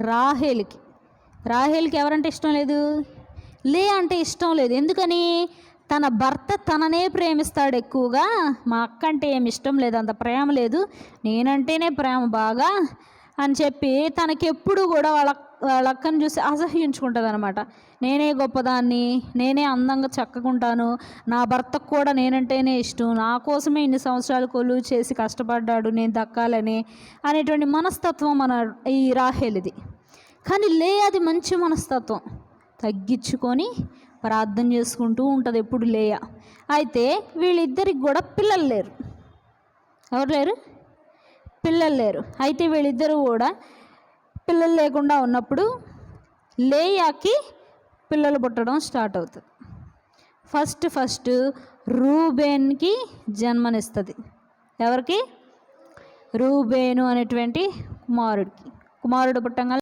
రాహేల్కి. రాహేల్కి ఎవరంటే ఇష్టం లేదు? లేయా అంటే ఇష్టం లేదు. ఎందుకని? తన భర్త తననే ప్రేమిస్తాడు ఎక్కువగా. మా అక్క అంటే ఏమి ఇష్టం లేదు, అంత ప్రేమ లేదు, నేనంటేనే ప్రేమ బాగా అని చెప్పి తనకెప్పుడు కూడా వాళ్ళ అక్కని చూసి అసహ్యించుకుంటుంది అనమాట. నేనే గొప్పదాన్ని, నేనే అందంగా చక్కగుంటాను, నా భర్తకు కూడా నేనంటేనే ఇష్టం, నా కోసమే ఇన్ని సంవత్సరాలు కొలువు చేసి కష్టపడ్డాడు, నేను దక్కాలని అనేటువంటి మనస్తత్వం ఈ రాహేల్ది. కానీ లేయాది మంచి మనస్తత్వం, తగ్గించుకొని ప్రార్థన చేసుకుంటూ ఉంటుంది ఎప్పుడు లేయా. అయితే వీళ్ళిద్దరికి కూడా పిల్లలు లేరు. ఎవరు లేరు? పిల్లలు లేరు. అయితే వీళ్ళిద్దరూ కూడా పిల్లలు లేకుండా ఉన్నప్పుడు లేయాకి పిల్లలు పుట్టడం స్టార్ట్ అవుతుంది. ఫస్ట్ రూబేన్కి జన్మనిస్తుంది. ఎవరికి? రూబేను అనేటువంటి కుమారుడు పుట్టంగా